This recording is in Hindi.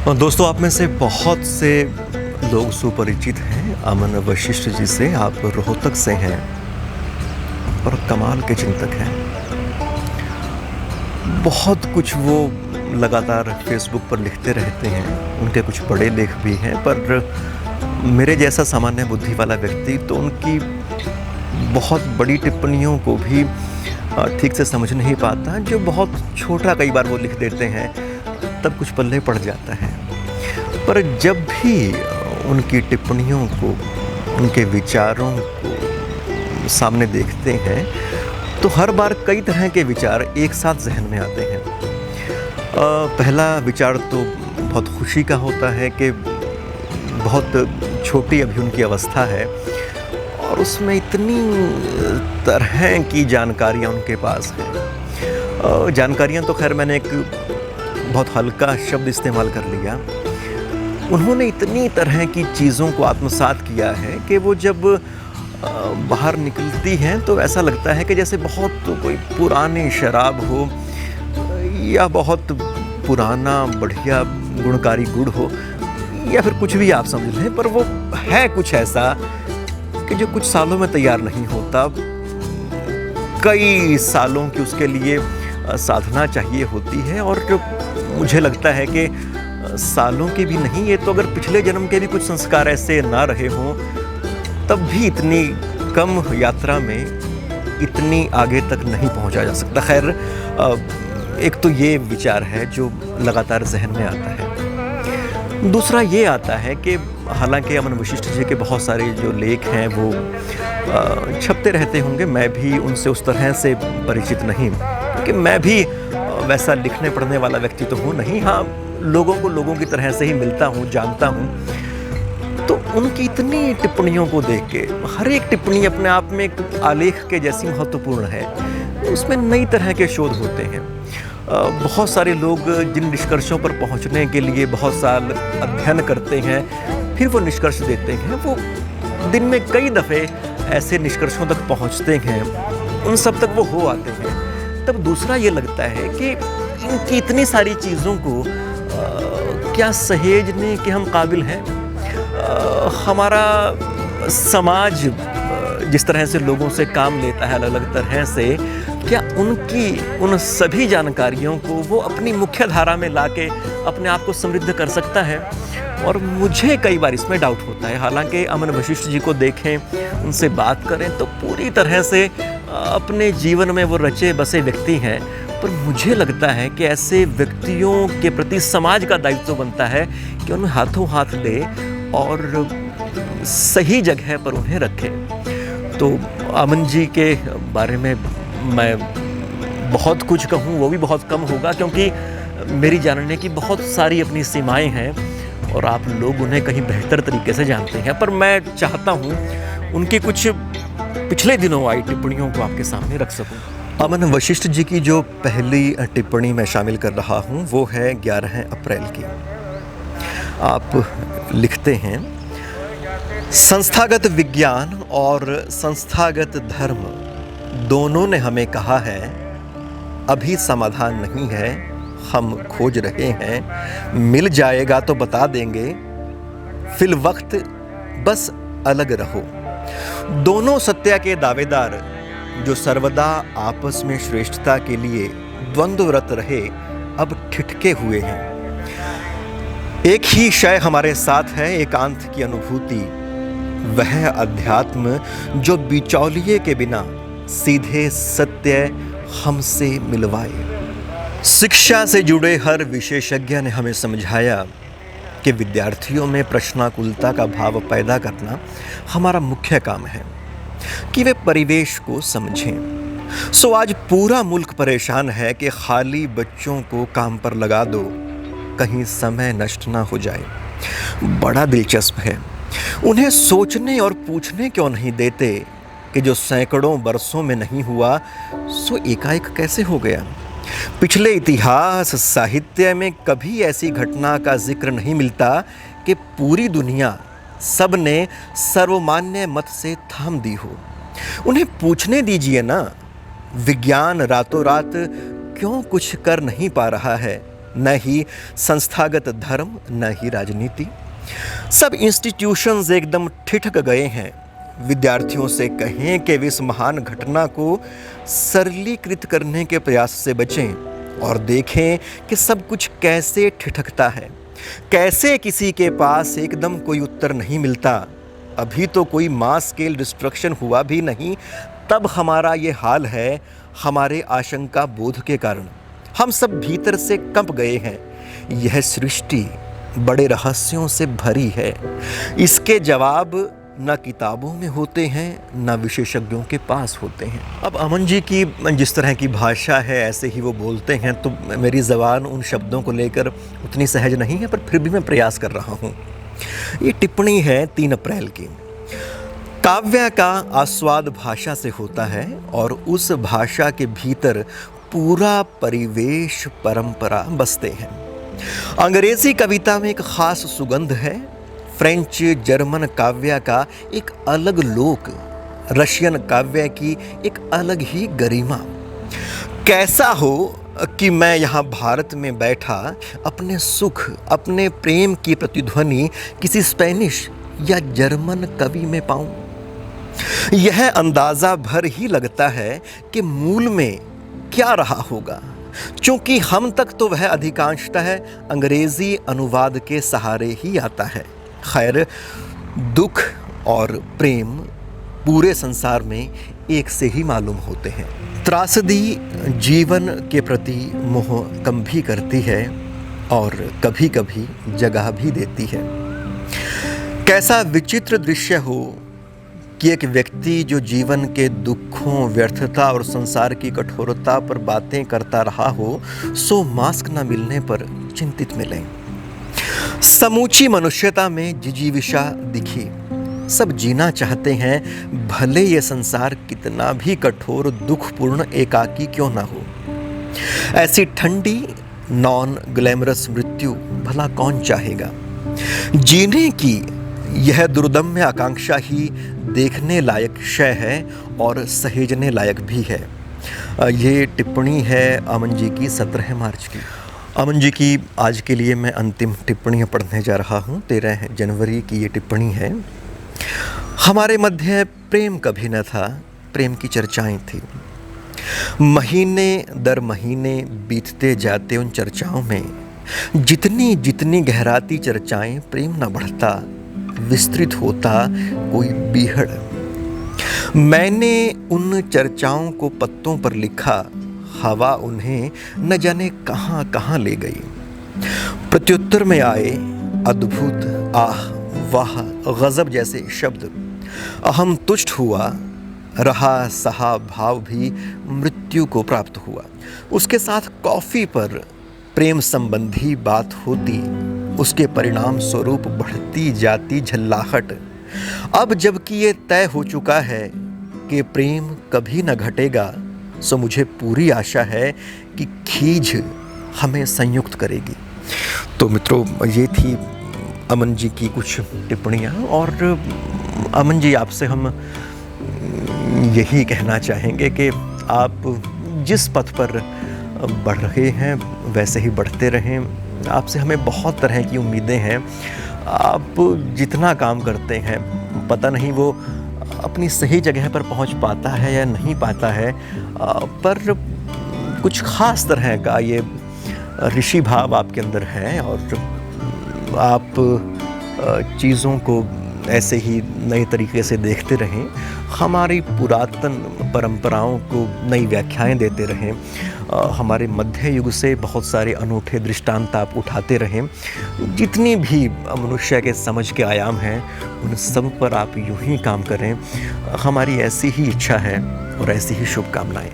और दोस्तों, आप में से बहुत से लोग सुपरिचित हैं अमन वशिष्ठ जी से। आप रोहतक से हैं और कमाल के चिंतक हैं। बहुत कुछ वो लगातार फेसबुक पर लिखते रहते हैं। उनके कुछ बड़े लेख भी हैं, पर मेरे जैसा सामान्य बुद्धि वाला व्यक्ति तो उनकी बहुत बड़ी टिप्पणियों को भी ठीक से समझ नहीं पाता। जो बहुत छोटा कई बार वो लिख देते हैं, तब कुछ पल्ले पड़ जाता है। पर जब भी उनकी टिप्पणियों को, उनके विचारों को सामने देखते हैं, तो हर बार कई तरह के विचार एक साथ जहन में आते हैं। पहला विचार तो बहुत खुशी का होता है कि बहुत छोटी अभी उनकी अवस्था है और उसमें इतनी तरह की जानकारियाँ उनके पास हैं। जानकारियाँ तो खैर मैंने एक बहुत हल्का शब्द इस्तेमाल कर लिया। उन्होंने इतनी तरह की चीज़ों को आत्मसात किया है कि वो जब बाहर निकलती हैं तो ऐसा लगता है कि जैसे बहुत कोई पुरानी शराब हो या बहुत पुराना बढ़िया गुणकारी गुड़ हो, या फिर कुछ भी आप समझ लें, पर वो है कुछ ऐसा कि जो कुछ सालों में तैयार नहीं होता। कई सालों की उसके लिए साधना चाहिए होती है, और जो मुझे लगता है कि सालों के भी नहीं, ये तो अगर पिछले जन्म के भी कुछ संस्कार ऐसे ना रहे हों, तब भी इतनी कम यात्रा में इतनी आगे तक नहीं पहुंचा जा सकता। खैर, एक तो ये विचार है जो लगातार जहन में आता है। दूसरा ये आता है कि हालांकि अमन वशिष्ठ जी के बहुत सारे जो लेख हैं वो छपते रहते होंगे, मैं भी उनसे उस तरह से परिचित नहीं, क्योंकि मैं भी वैसा लिखने पढ़ने वाला व्यक्ति तो हूँ नहीं। हाँ, लोगों को लोगों की तरह से ही मिलता हूँ, जानता हूँ। तो उनकी इतनी टिप्पणियों को देख के, हर एक टिप्पणी अपने आप में एक आलेख के जैसी महत्वपूर्ण है। उसमें नई तरह के शोध होते हैं। बहुत सारे लोग जिन निष्कर्षों पर पहुँचने के लिए बहुत साल अध्ययन करते हैं, फिर वो निष्कर्ष देते हैं, वो दिन में कई दफ़े ऐसे निष्कर्षों तक पहुँचते हैं, उन सब तक वो हो आते हैं। तब दूसरा ये लगता है कि इनकी इतनी सारी चीज़ों को क्या सहेजने के हम काबिल हैं? हमारा समाज जिस तरह से लोगों से काम लेता है अलग अलग तरह से, क्या उनकी उन सभी जानकारियों को वो अपनी मुख्य धारा में लाके अपने आप को समृद्ध कर सकता है? और मुझे कई बार इसमें डाउट होता है। हालांकि अमन वशिष्ठ जी को देखें, उनसे बात करें, तो पूरी तरह से अपने जीवन में वो रचे बसे व्यक्ति हैं, पर मुझे लगता है कि ऐसे व्यक्तियों के प्रति समाज का दायित्व बनता है कि उन्हें हाथों हाथ ले और सही जगह पर उन्हें रखें। तो अमन जी के बारे में मैं बहुत कुछ कहूँ वो भी बहुत कम होगा, क्योंकि मेरी जानने की बहुत सारी अपनी सीमाएं हैं और आप लोग उन्हें कहीं बेहतर तरीके से जानते हैं। पर मैं चाहता हूँ उनकी कुछ पिछले दिनों आई टिप्पणियों को आपके सामने रख सकूँ। अमन वशिष्ठ जी की जो पहली टिप्पणी मैं शामिल कर रहा हूँ वो है 11 अप्रैल की। आप लिखते हैं, संस्थागत विज्ञान और संस्थागत धर्म दोनों ने हमें कहा है अभी समाधान नहीं है, हम खोज रहे हैं, मिल जाएगा तो बता देंगे, फिल वक्त बस अलग रहो। दोनों सत्य के दावेदार जो सर्वदा आपस में श्रेष्ठता के लिए द्वंद्वरत रहे, अब ठिठके हुए हैं। एक ही शय हमारे साथ है, एकांत की अनुभूति, वह अध्यात्म जो बिचौलिए के बिना सीधे सत्य हमसे मिलवाए। शिक्षा से जुड़े हर विशेषज्ञ ने हमें समझाया कि विद्यार्थियों में प्रश्नाकुलता का भाव पैदा करना हमारा मुख्य काम है कि वे परिवेश को समझें। सो आज पूरा मुल्क परेशान है कि खाली बच्चों को काम पर लगा दो, कहीं समय नष्ट ना हो जाए। बड़ा दिलचस्प है, उन्हें सोचने और पूछने क्यों नहीं देते कि जो सैकड़ों बरसों में नहीं हुआ सो एकाएक कैसे हो गया। पिछले इतिहास साहित्य में कभी ऐसी घटना का जिक्र नहीं मिलता कि पूरी दुनिया सब ने सर्वमान्य मत से थाम दी हो। उन्हें पूछने दीजिए ना, विज्ञान रातों रात क्यों कुछ कर नहीं पा रहा है, न ही संस्थागत धर्म, न ही राजनीति। सब इंस्टीट्यूशंस एकदम ठिठक गए हैं। विद्यार्थियों से कहें कि वे इस महान घटना को सरलीकृत करने के प्रयास से बचें और देखें कि सब कुछ कैसे ठिठकता है, कैसे किसी के पास एकदम कोई उत्तर नहीं मिलता। अभी तो कोई मास स्केल डिस्ट्रक्शन हुआ भी नहीं, तब हमारा ये हाल है। हमारे आशंका बोध के कारण हम सब भीतर से कंप गए हैं। यह सृष्टि बड़े रहस्यों से भरी है। इसके जवाब न किताबों में होते हैं, न विशेषज्ञों के पास होते हैं। अब अमन जी की जिस तरह की भाषा है, ऐसे ही वो बोलते हैं, तो मेरी ज़बान उन शब्दों को लेकर उतनी सहज नहीं है, पर फिर भी मैं प्रयास कर रहा हूँ। ये टिप्पणी है 3 अप्रैल की। काव्य का आस्वाद भाषा से होता है और उस भाषा के भीतर पूरा परिवेश, परंपरा बसते हैं। अंग्रेजी कविता में एक खास सुगंध है, फ्रेंच जर्मन काव्य का एक अलग लोक, रशियन काव्य की एक अलग ही गरिमा। कैसा हो कि मैं यहाँ भारत में बैठा अपने सुख, अपने प्रेम की प्रतिध्वनि किसी स्पेनिश या जर्मन कवि में पाऊं। यह अंदाज़ा भर ही लगता है कि मूल में क्या रहा होगा, क्योंकि हम तक तो वह अधिकांशतः अंग्रेजी अनुवाद के सहारे ही आता है। खैर, दुख और प्रेम पूरे संसार में एक से ही मालूम होते हैं। त्रासदी जीवन के प्रति मोह कम भी करती है और कभी कभी जगह भी देती है। कैसा विचित्र दृश्य हो कि एक व्यक्ति जो जीवन के दुखों, व्यर्थता और संसार की कठोरता पर बातें करता रहा हो, सो मास्क न मिलने पर चिंतित मिले। समूची मनुष्यता में जिजीविषा दिखी। सब जीना चाहते हैं, भले ये संसार कितना भी कठोर, दुखपूर्ण, एकाकी क्यों ना हो। ऐसी ठंडी, नॉन ग्लैमरस मृत्यु भला कौन चाहेगा। जीने की यह दुर्दम्य आकांक्षा ही देखने लायक शय है और सहेजने लायक भी है। ये टिप्पणी है अमन जी की 17 मार्च की। अमन जी की आज के लिए मैं अंतिम टिप्पणियाँ पढ़ने जा रहा हूँ। 13 जनवरी की ये टिप्पणी है। हमारे मध्य प्रेम कभी न था, प्रेम की चर्चाएं थी। महीने दर महीने बीतते जाते उन चर्चाओं में जितनी जितनी गहराती चर्चाएं, प्रेम न बढ़ता, विस्तृत होता कोई बीहड़। मैंने उन चर्चाओं को पत्तों पर लिखा, हवा उन्हें न जाने कहाँ कहाँ ले गई। प्रत्युत्तर में आए अद्भुत, आह, वाह, गजब जैसे शब्द। अहम तुष्ट हुआ, रहा सहा भाव भी मृत्यु को प्राप्त हुआ। उसके साथ कॉफ़ी पर प्रेम संबंधी बात होती, उसके परिणाम स्वरूप बढ़ती जाती झल्लाहट। अब जबकि ये तय हो चुका है कि प्रेम कभी न घटेगा, सो मुझे पूरी आशा है कि खींच हमें संयुक्त करेगी। तो मित्रों, ये थी अमन जी की कुछ टिप्पणियाँ। और अमन जी, आपसे हम यही कहना चाहेंगे कि आप जिस पथ पर बढ़ रहे हैं वैसे ही बढ़ते रहें। आपसे हमें बहुत तरह की उम्मीदें हैं। आप जितना काम करते हैं, पता नहीं वो अपनी सही जगह पर पहुंच पाता है या नहीं पाता है, पर कुछ ख़ास तरह का ये ऋषि भाव आपके अंदर है और आप चीज़ों को ऐसे ही नए तरीके से देखते रहें, हमारी पुरातन परंपराओं को नई व्याख्याएं देते रहें, हमारे मध्य युग से बहुत सारे अनूठे दृष्टांत आप उठाते रहें। जितनी भी मनुष्य के समझ के आयाम हैं, उन सब पर आप यूं ही काम करें। हमारी ऐसी ही इच्छा है और ऐसी ही शुभकामनाएं।